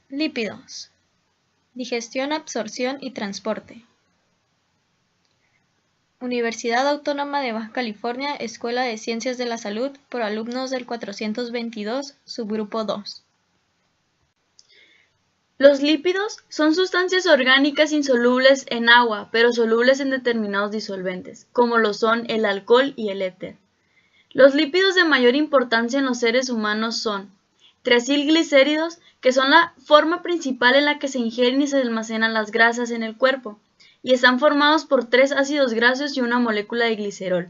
Lípidos. Digestión, absorción y transporte. Universidad Autónoma de Baja California, Escuela de Ciencias de la Salud, por alumnos del 422, subgrupo 2. Los lípidos son sustancias orgánicas insolubles en agua, pero solubles en determinados disolventes, como lo son el alcohol y el éter. Los lípidos de mayor importancia en los seres humanos son triacilglicéridos, que son la forma principal en la que se ingieren y se almacenan las grasas en el cuerpo, y están formados por 3 ácidos grasos y una molécula de glicerol.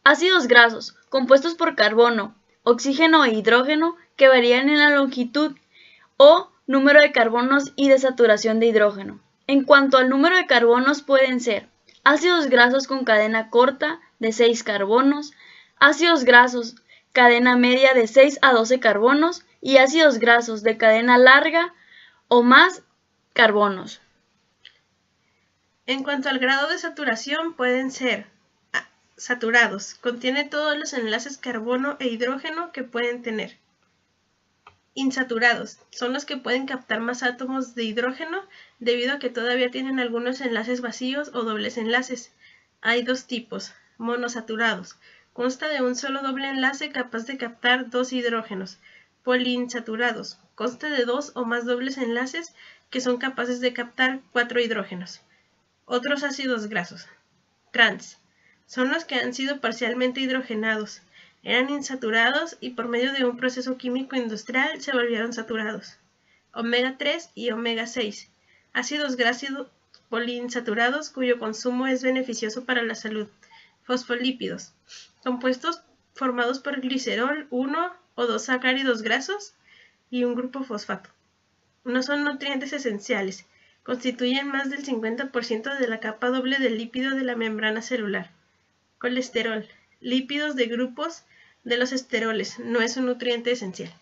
Ácidos grasos, compuestos por carbono, oxígeno e hidrógeno, que varían en la longitud o número de carbonos y de saturación de hidrógeno. En cuanto al número de carbonos, pueden ser ácidos grasos con cadena corta de 6 carbonos, ácidos grasos cadena media de 6 a 12 carbonos y ácidos grasos de cadena larga o más carbonos. En cuanto al grado de saturación, pueden ser saturados, contiene todos los enlaces carbono e hidrógeno que pueden tener. Insaturados, son los que pueden captar más átomos de hidrógeno debido a que todavía tienen algunos enlaces vacíos o dobles enlaces. Hay 2 tipos, monosaturados. Consta de un solo doble enlace capaz de captar 2 hidrógenos. Poliinsaturados. Consta de 2 o más dobles enlaces que son capaces de captar 4 hidrógenos. Otros ácidos grasos. Trans. Son los que han sido parcialmente hidrogenados. Eran insaturados y por medio de un proceso químico industrial se volvieron saturados. Omega 3 y omega 6. Ácidos grasos poliinsaturados cuyo consumo es beneficioso para la salud. Fosfolípidos. Compuestos formados por glicerol, 1 o 2 sacáridos grasos y un grupo fosfato. No son nutrientes esenciales. Constituyen más del 50% de la capa doble del lípido de la membrana celular. Colesterol. Lípidos de grupos de los esteroles. No es un nutriente esencial.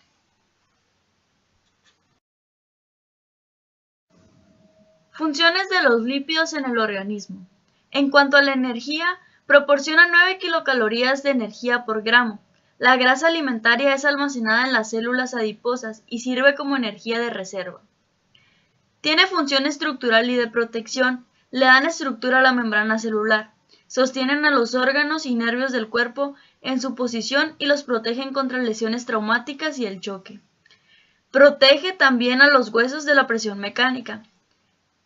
Funciones de los lípidos en el organismo. En cuanto a la energía, proporciona 9 kilocalorías de energía por gramo. La grasa alimentaria es almacenada en las células adiposas y sirve como energía de reserva. Tiene función estructural y de protección, le dan estructura a la membrana celular, sostienen a los órganos y nervios del cuerpo en su posición y los protegen contra lesiones traumáticas y el choque. Protege también a los huesos de la presión mecánica.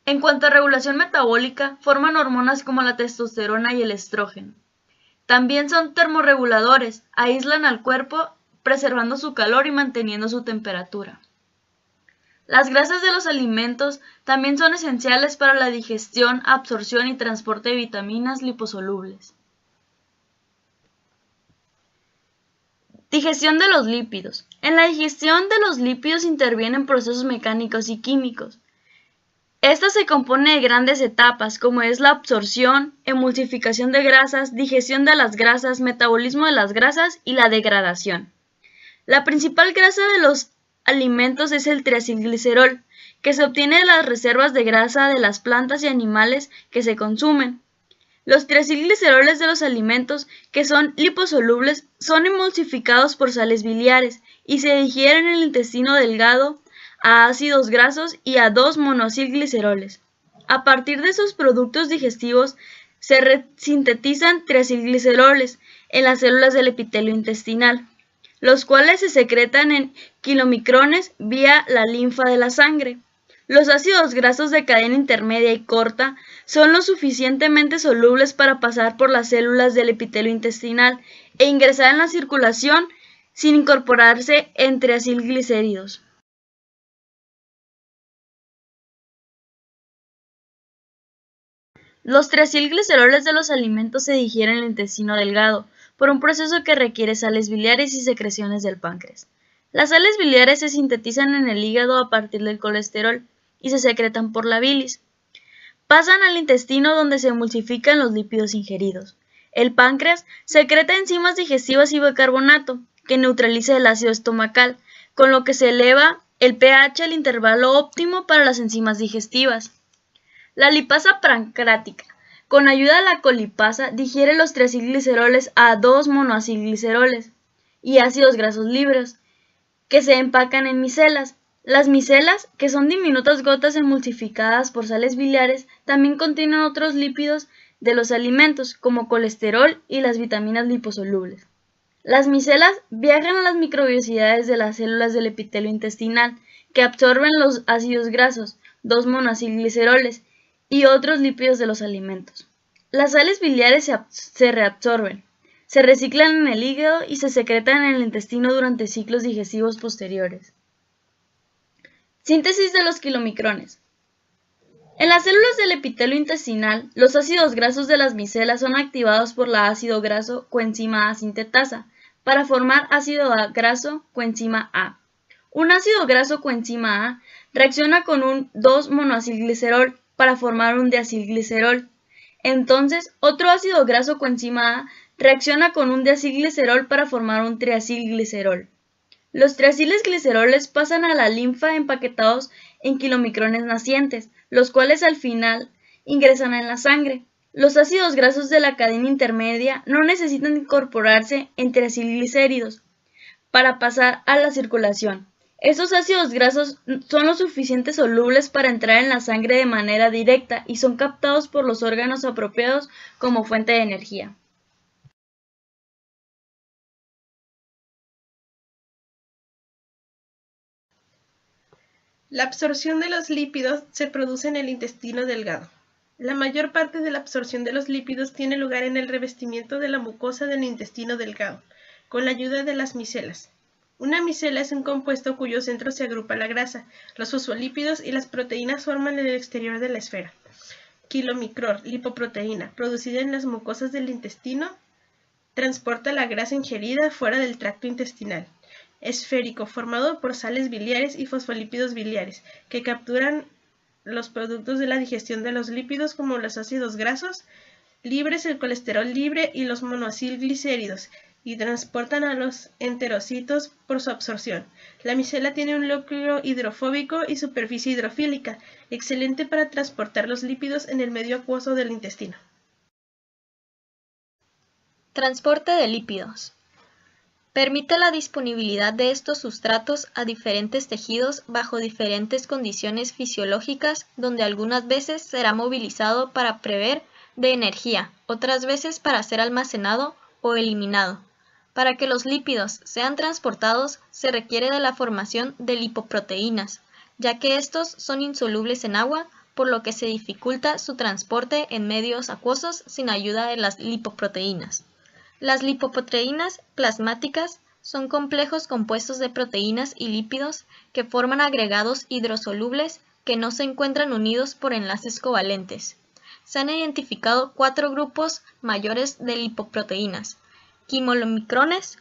En cuanto a regulación metabólica, forman hormonas como la testosterona y el estrógeno. También son termorreguladores, aíslan al cuerpo preservando su calor y manteniendo su temperatura. Las grasas de los alimentos también son esenciales para la digestión, absorción y transporte de vitaminas liposolubles. Digestión de los lípidos. En la digestión de los lípidos intervienen procesos mecánicos y químicos. Esta se compone de grandes etapas, como es la absorción, emulsificación de grasas, digestión de las grasas, metabolismo de las grasas y la degradación. La principal grasa de los alimentos es el triacilglicerol, que se obtiene de las reservas de grasa de las plantas y animales que se consumen. Los triacilgliceroles de los alimentos, que son liposolubles, son emulsificados por sales biliares y se digieren en el intestino delgado a ácidos grasos y a 2 monoacilgliceroles. A partir de esos productos digestivos se sintetizan triacilgliceroles en las células del epitelio intestinal, los cuales se secretan en kilomicrones vía la linfa de la sangre. Los ácidos grasos de cadena intermedia y corta son lo suficientemente solubles para pasar por las células del epitelio intestinal e ingresar en la circulación sin incorporarse en triacilglicéridos. Los triacilgliceroles de los alimentos se digieren en el intestino delgado por un proceso que requiere sales biliares y secreciones del páncreas. Las sales biliares se sintetizan en el hígado a partir del colesterol y se secretan por la bilis. Pasan al intestino donde se emulsifican los lípidos ingeridos. El páncreas secreta enzimas digestivas y bicarbonato que neutraliza el ácido estomacal, con lo que se eleva el pH al intervalo óptimo para las enzimas digestivas. La lipasa pancreática, con ayuda de la colipasa, digiere los triacilgliceroles a 2 monoacilgliceroles y ácidos grasos libres, que se empacan en micelas. Las micelas, que son diminutas gotas emulsificadas por sales biliares, también contienen otros lípidos de los alimentos, como colesterol y las vitaminas liposolubles. Las micelas viajan a las microbiosidades de las células del epitelio intestinal, que absorben los ácidos grasos, 2-monacilgliceroles y otros lípidos de los alimentos. Las sales biliares se reabsorben, se reciclan en el hígado y se secretan en el intestino durante ciclos digestivos posteriores. Síntesis de los kilomicrones. En las células del epitelio intestinal, los ácidos grasos de las micelas son activados por la ácido graso coenzima A sintetasa para formar ácido graso coenzima A. Un ácido graso coenzima A reacciona con un 2-monoacilglicerol para formar un diacilglicerol. Entonces, otro ácido graso coenzima A reacciona con un diacilglicerol para formar un triacilglicerol. Los triacilgliceroles pasan a la linfa empaquetados en kilomicrones nacientes, los cuales al final ingresan en la sangre. Los ácidos grasos de la cadena intermedia no necesitan incorporarse en triacilglicéridos para pasar a la circulación. Estos ácidos grasos son lo suficientemente solubles para entrar en la sangre de manera directa y son captados por los órganos apropiados como fuente de energía. La absorción de los lípidos se produce en el intestino delgado. La mayor parte de la absorción de los lípidos tiene lugar en el revestimiento de la mucosa del intestino delgado, con la ayuda de las micelas. Una micela es un compuesto cuyo centro se agrupa la grasa, los fosfolípidos y las proteínas forman el exterior de la esfera. Kilomicrón, lipoproteína, producida en las mucosas del intestino, transporta la grasa ingerida fuera del tracto intestinal. Esférico, formado por sales biliares y fosfolípidos biliares, que capturan los productos de la digestión de los lípidos como los ácidos grasos libres, el colesterol libre y los monoacilglicéridos, y transportan a los enterocitos por su absorción. La micela tiene un núcleo hidrofóbico y superficie hidrofílica, excelente para transportar los lípidos en el medio acuoso del intestino. Transporte de lípidos. Permite la disponibilidad de estos sustratos a diferentes tejidos bajo diferentes condiciones fisiológicas, donde algunas veces será movilizado para proveer de energía, otras veces para ser almacenado o eliminado. Para que los lípidos sean transportados se requiere de la formación de lipoproteínas, ya que estos son insolubles en agua, por lo que se dificulta su transporte en medios acuosos sin ayuda de las lipoproteínas. Las lipoproteínas plasmáticas son complejos compuestos de proteínas y lípidos que forman agregados hidrosolubles que no se encuentran unidos por enlaces covalentes. Se han identificado 4 grupos mayores de lipoproteínas: quimolomicrones,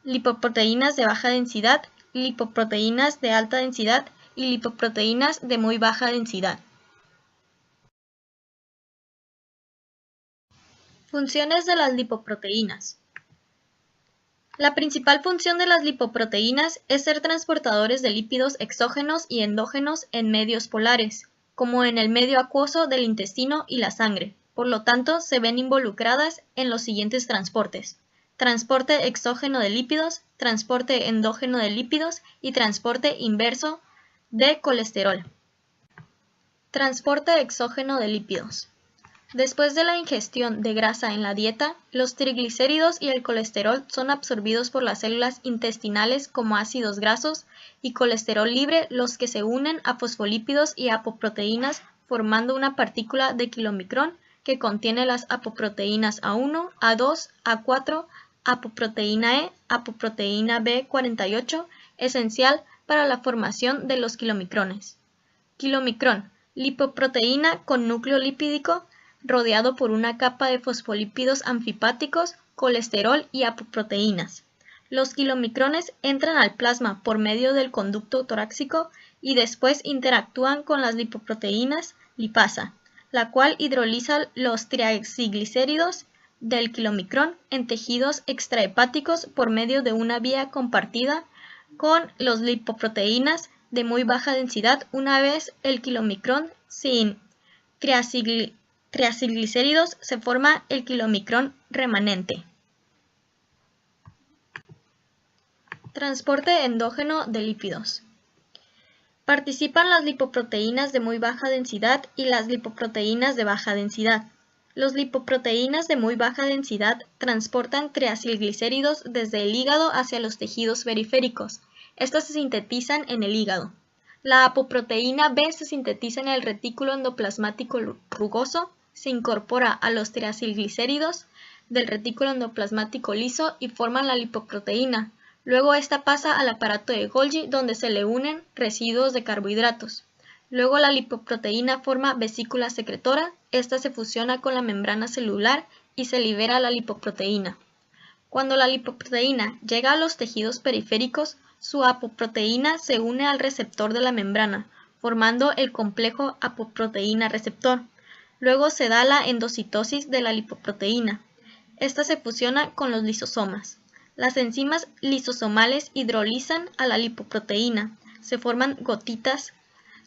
lipoproteínas de baja densidad, lipoproteínas de alta densidad y lipoproteínas de muy baja densidad. Funciones de las lipoproteínas. La principal función de las lipoproteínas es ser transportadores de lípidos exógenos y endógenos en medios polares, como en el medio acuoso del intestino y la sangre. Por lo tanto, se ven involucradas en los siguientes transportes: transporte exógeno de lípidos, transporte endógeno de lípidos y transporte inverso de colesterol. Transporte exógeno de lípidos. Después de la ingestión de grasa en la dieta, los triglicéridos y el colesterol son absorbidos por las células intestinales como ácidos grasos y colesterol libre, los que se unen a fosfolípidos y apoproteínas formando una partícula de kilomicrón que contiene las apoproteínas A1, A2, A4, apoproteína E, apoproteína B48, esencial para la formación de los kilomicrones. Kilomicrón, lipoproteína con núcleo lipídico rodeado por una capa de fosfolípidos amfipáticos, colesterol y apoproteínas. Los kilomicrones entran al plasma por medio del conducto torácico y después interactúan con las lipoproteínas lipasa, la cual hidroliza los triacilglicéridos del kilomicrón en tejidos extrahepáticos por medio de una vía compartida con los lipoproteínas de muy baja densidad una vez el kilomicrón sin triacilglicéridos se forma el kilomicrón remanente. Transporte endógeno de lípidos. Participan las lipoproteínas de muy baja densidad y las lipoproteínas de baja densidad. Los lipoproteínas de muy baja densidad transportan triacilglicéridos desde el hígado hacia los tejidos periféricos. Estas se sintetizan en el hígado. La apoproteína B se sintetiza en el retículo endoplasmático rugoso, se incorpora a los triacilglicéridos del retículo endoplasmático liso y forman la lipoproteína. Luego esta pasa al aparato de Golgi donde se le unen residuos de carbohidratos. Luego la lipoproteína forma vesícula secretora, esta se fusiona con la membrana celular y se libera la lipoproteína. Cuando la lipoproteína llega a los tejidos periféricos, su apoproteína se une al receptor de la membrana, formando el complejo apoproteína-receptor. Luego se da la endocitosis de la lipoproteína. Esta se fusiona con los lisosomas. Las enzimas lisosomales hidrolizan a la lipoproteína. Se forman gotitas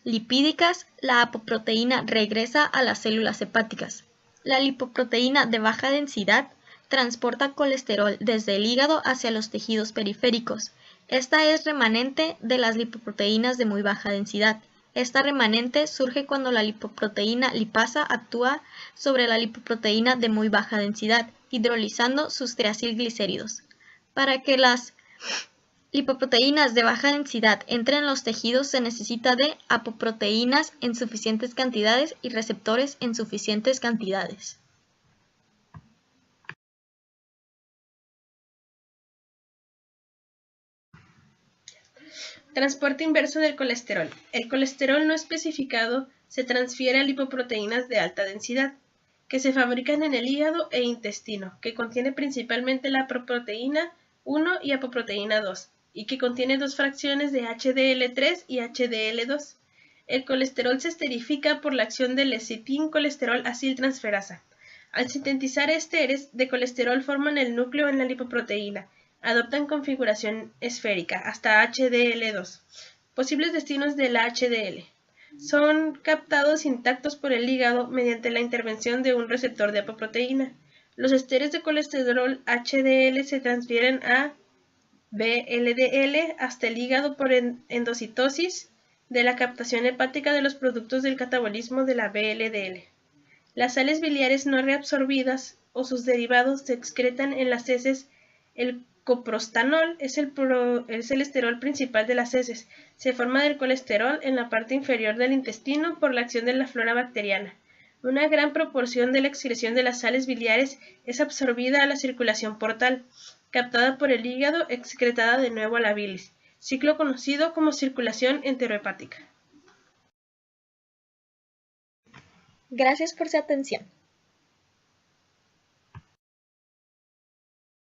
lipídicas. La apoproteína regresa a las células hepáticas. La lipoproteína de baja densidad transporta colesterol desde el hígado hacia los tejidos periféricos. Esta es remanente de las lipoproteínas de muy baja densidad. Esta remanente surge cuando la lipoproteína lipasa actúa sobre la lipoproteína de muy baja densidad, hidrolizando sus triacilglicéridos. Para que las lipoproteínas de baja densidad entren en los tejidos se necesita de apoproteínas en suficientes cantidades y receptores en suficientes cantidades. Transporte inverso del colesterol. El colesterol no especificado se transfiere a lipoproteínas de alta densidad, que se fabrican en el hígado e intestino, que contiene principalmente la apoproteína 1 y apoproteína 2, y que contiene dos fracciones de HDL3 y HDL2. El colesterol se esterifica por la acción del lecitin-colesterol aciltransferasa. Al sintetizar esteres de colesterol forman el núcleo en la lipoproteína. Adoptan configuración esférica hasta HDL2. Posibles destinos de la HDL. Son captados intactos por el hígado mediante la intervención de un receptor de apoproteína. Los esteres de colesterol HDL se transfieren a VLDL hasta el hígado por endocitosis de la captación hepática de los productos del catabolismo de la VLDL. Las sales biliares no reabsorbidas o sus derivados se excretan en las heces. El coprostanol es el esterol principal de las heces. Se forma del colesterol en la parte inferior del intestino por la acción de la flora bacteriana. Una gran proporción de la excreción de las sales biliares es absorbida a la circulación portal, captada por el hígado, excretada de nuevo a la bilis, ciclo conocido como circulación enterohepática. Gracias por su atención.